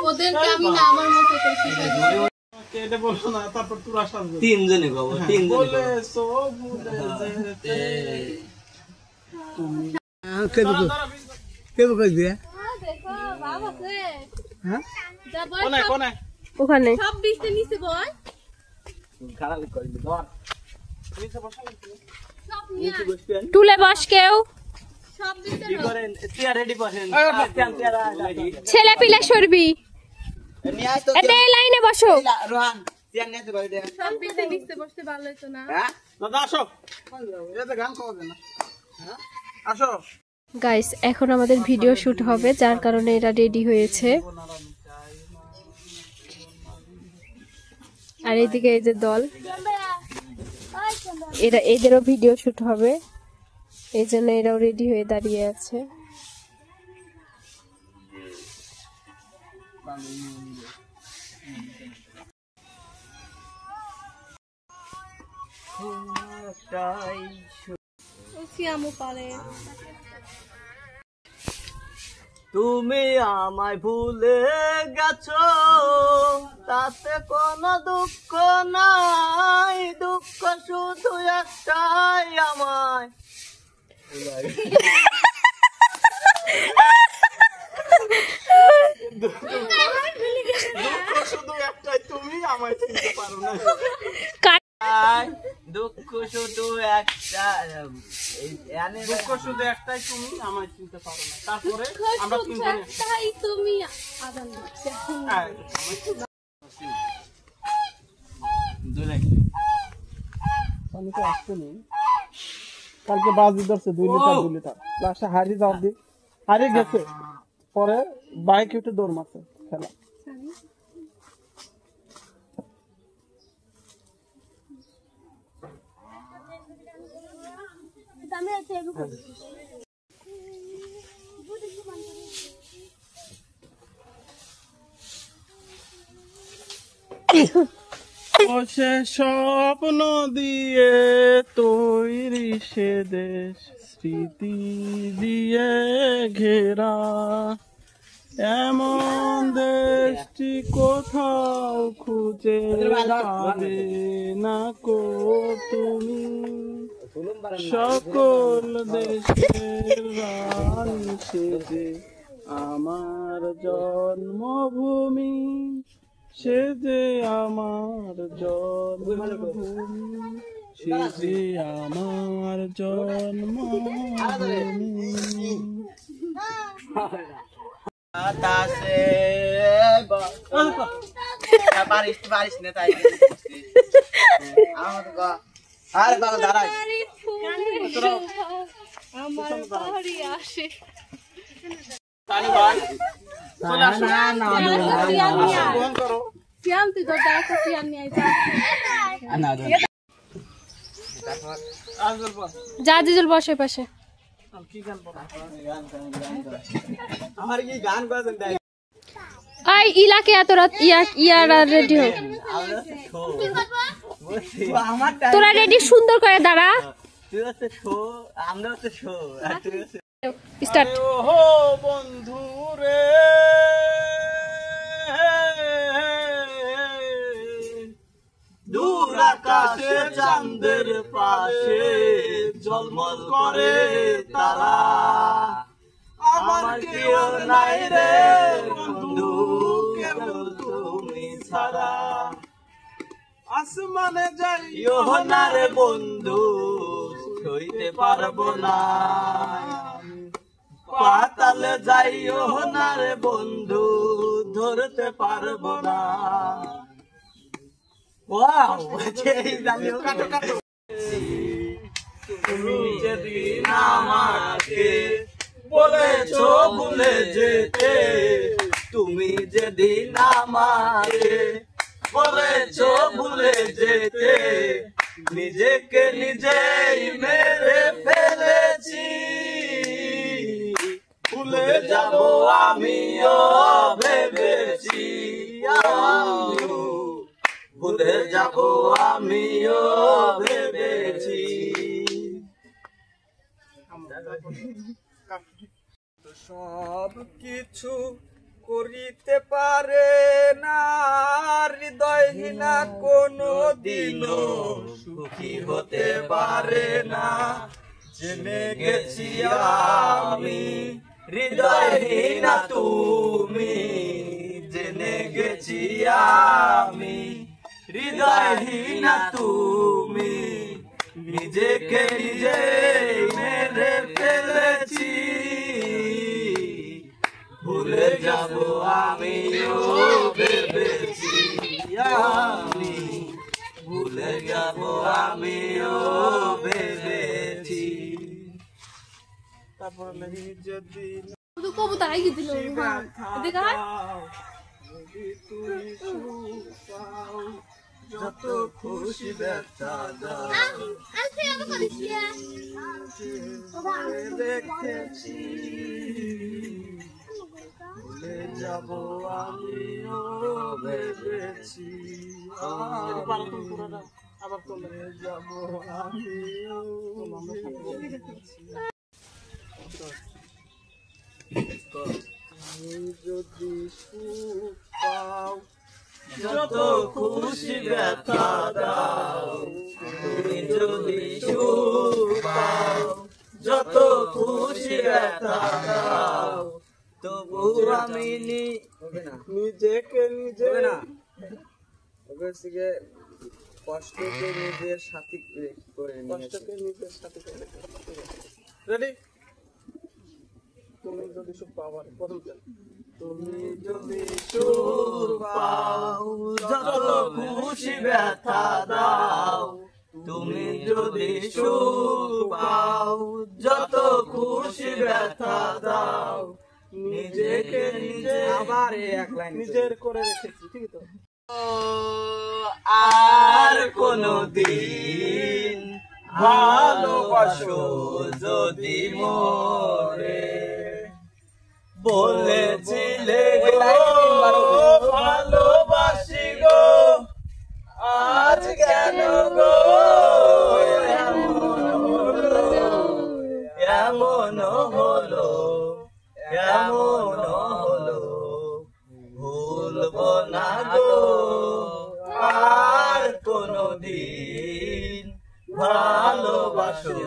ওদেরকে আমি না আমার মতো করে শিখাই এটা বলছো না তারপর তোরা সাজবে তিনজনে গাবো তিনজনে বলে সো ভুলে যেতে তুমি কেবো কই দিয়ে দেখো বাবা আছে হ্যাঁ যা বল কোনে ওখানে সব বিছতে নিচে বল খারাপ করে দি ধর নিচে বসা সব নিয়ে টুলে বস কেউ সব বিছতে কি করেন চেয়ার রেডি করেন চেয়ার ছেলে পিলে সরবি নিয়ে আয় তো এতে এই লাইনে বসো রোহান চেয়ার নিয়ে করে দে সব বিছতে নিচে বসতে ভালো হতো না হ্যাঁ দাদা আসো এটা গান করবে না হ্যাঁ আসো গাইস এখন আমাদের ভিডিও শুট হবে যার কারণে এরা রেডি হয়েছে আর এইদিকে এই যে দল এদেরও ভিডিও শুট হবে এই জন্য এরাও রেডি হয়ে দাঁড়িয়ে আছে তুমি আমায় ভুলে গেছো তাতে কোনো দুঃখ নাই দুঃখ শুধু একটাই আমায় দুঃখ শুধু একটাই তুমি আমায় চিনতে পারো না দুঃখ শুধু একটা দুঃখ শুধু একটাই তুমি আমায় চিনতে পারো না তারপরে আমরা তিনজনে তাই তুমি আদান দিচ্ছে আমি তো আসতে নেই কালকে বাজি ধরছে 2 লিটার লাস্টে হারিয়ে যাওয়ার দিয়ে হারিয়ে গেছে পরে বাইক একটু দৌড় মারছে খেলা সে স্বপ্ন দিয়ে তৈরি সে দেশ স্মৃতি দিয়ে ঘেরা এমন দেশটি কোথাও খুঁজে পাবে না কো তুমি সকল দেশের রানী সেজে আমার জন্মভূমি সে যে আমার জন্মভূমি সে যে আমার জন্মভূমি বাতাসে বারিশ বারিশ না তাই আমার গো আর বাবা দাঁড়াই আমার বাড়ি আসে তানি ভাই না না ফোন করো সিয়াম তুই তো দেখো সিয়াম নিয়ে আইছা না যা জিজুল বসে পাশে কি গান বলো আমার কি গান বাজেন তাই আই ইলাকে এত রাত ইয়ারা রেডি হও তোরা রেডি সুন্দর করে দাঁড়া তুই হচ্ছে শো আমরা হচ্ছে শো আর তুই হচ্ছে স্টার্ট ও বন্ধু রে দূর আকাশে চাঁদের পাশে ঝলমল করে তারা আমার কেউ নাই রে বন্ধু কেবল তুমি ছাড়া আসমানে যাইও না রে বন্ধু ছুঁইতে পারবো না পাতালে যাইও না রে বন্ধু ধরতে পারবো না ওয়াও তুমি যেদিন আমাকে বলেছো ভুলে যেতে তুমি যেদিন আমাকে বলেছো ভুলে যেতে নিজেকে নিজেই মেরে ফেলেছি ভুলে যাব আমিও ভেবেছি ভুলে যাব আমিও ভেবেছি সব কিছু করিতে পারে না, হৃদয়হীনা কোনো দিনও সুখী হতে পারে না। জেনে গেছি আমি হৃদয়হীনা তুমি, জেনে গেছি আমি হৃদয়হীনা তুমি, নিজেকে নিজে মেরে ফেলেছি। ভুলে যাব আমিও ভেবেছি, আমি ভুলে যাব আমিও ভেবেছি। তারপর যদি শুধু কবুতর আই দিল এদিকে আয়। তুমি সুখ পাও, যত খুশি ব্যথা দাও, দেখেছি ভুলে যাব আমিও ভেবেছি, আবার ভুলে যাব আমিও ভেবেছি। তুমি যদি সুখ পাও, যত খুশি ব্যথা দাও, তুমি যদি সুখ পাও, যত খুশি ব্যথা দাও, তবু আমি নিজেকে নিজে কষ্টকে নিজের সাথী করে কষ্টকে নিজের সাথে করে রেডি। তুমি যদি সুখ পাও, প্রথম তুমি যদি সুখ পাও, যত খুশি ব্যথা দাও, তুমি যদি সুখ পাও, যত খুশি ব্যথা দাও, নিজেকে নিজে আবার এক লাইন নিজের করে রেখেছি, ঠিক তো? আর কোনো দিন ভালোবাসো যদি মরে, বলেছিলে ভালোবাসি গো, আজ কেন গো এমন হলো, এমন হলো, ভুলবো না গো আর কোনো দিন ভালোবাসো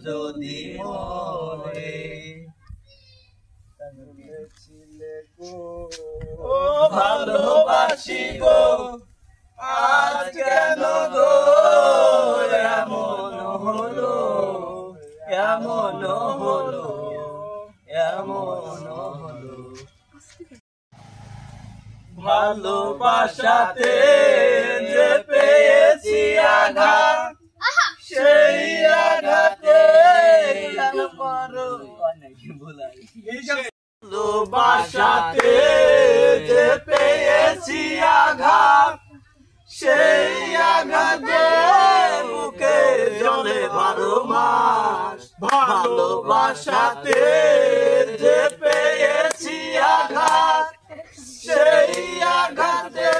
যদি মরে। ও ভালোবাসি গো, আজ কেন গো এমন হলো, এমন হলো, এমন হলো। ভালোবাসাতে যে পেয়েছি আঘাত, সেই আঘাতে ভালোবাসাতে যে পেয়েছি আঘাত, সেই আঘাতে বুকে জ্বলে 12 মাস। ভালোবাসাতে যে পেয়েছি আঘাত, সেই আঘাতে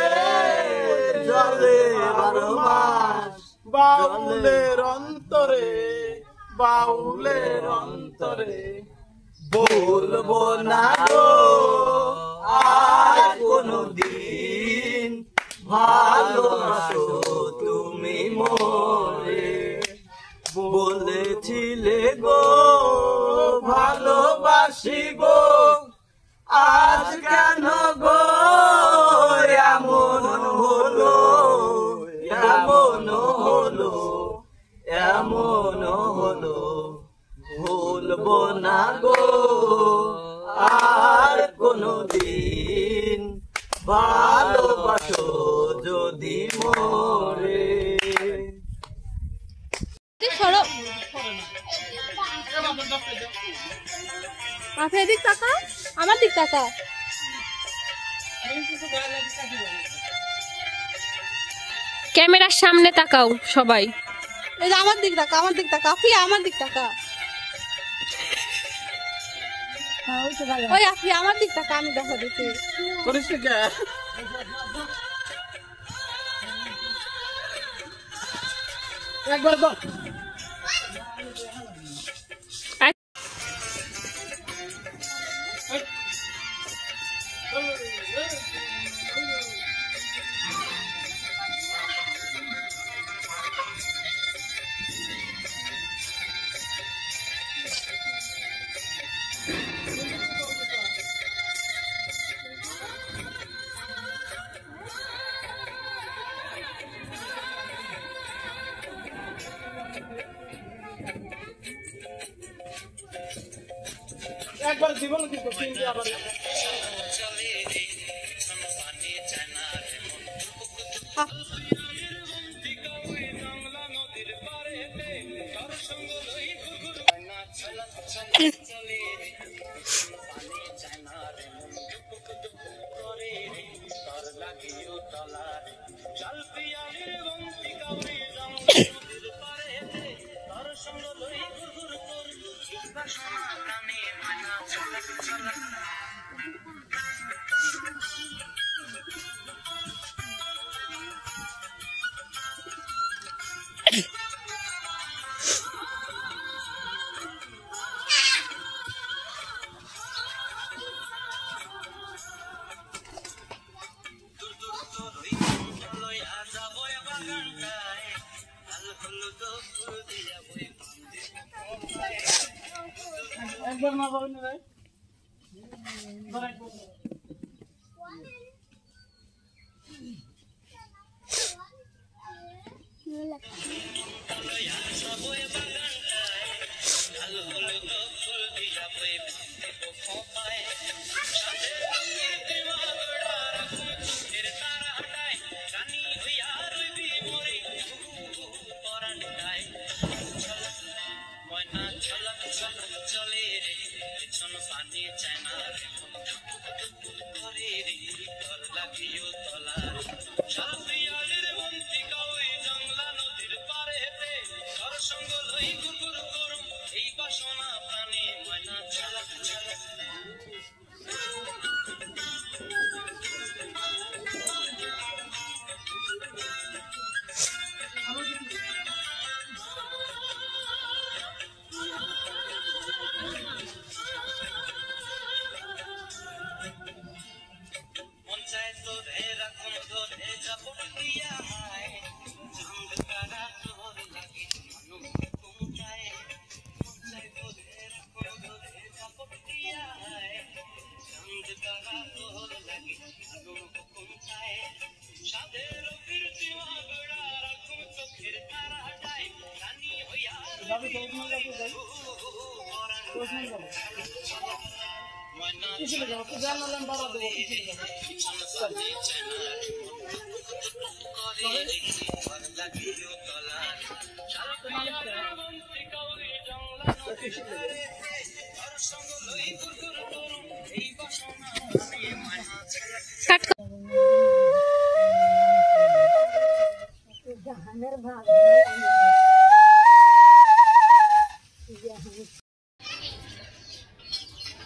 জ্বলে 12 মাস। বাউলের অন্তরে, বাউলের অন্তরে বলবো না গো আর কোনো দিন ভালোবাসো তুমি মোরে। বলেছিলে গো ভালোবাসি গো, আজ কেন গো এমন হলো, এমন হলো, এমন হলো। ভুলবো না গো আর কোনো দিন ভালোবাসো যদি মোরে। সরো মাথায় দিক তাকা, আমার দিক তাকা। ক্যামেরার সামনে তাকাও সবাই। এই যে আমার দিক তাকা, আমার দিক তাকা। আফিয়া আমার দিক তাকা। ওই আফিয়া আমার দিক তাকা, আমি দেখা দিচ্ছি। করিস কে একবার বল। একবার জীবনে কিন্তু তিনটি আবার একবার না পাবেন ভাই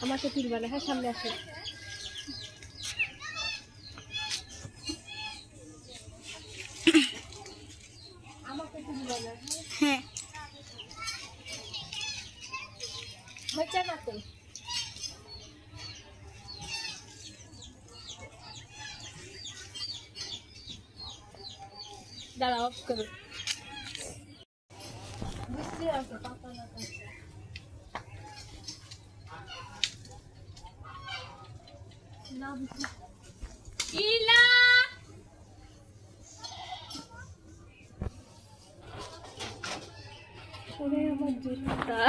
আমাকে তুলবা না, হ্যাঁ সামনে আসো। আমাকে তুলবা না, হ্যাঁ হচ্ছে না তো। দাঁড়া অফ করো। বুঝতে আসো পাতা না ইলা ওরে আমার জুতা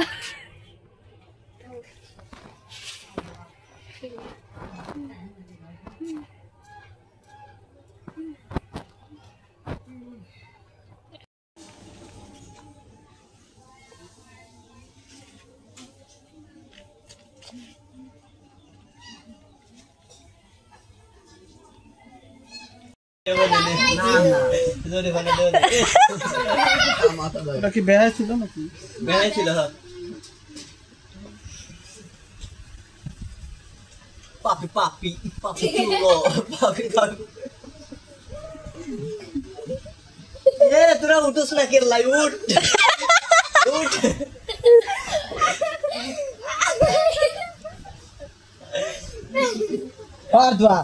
এটা কি বেহাই ছিল নাকি? বেহাই ছিল পাপি পাপি পাপি তুলো পাপি পাপি এ তোরা উঠোস না কেরলাই উঠ উঠ আর দোয়া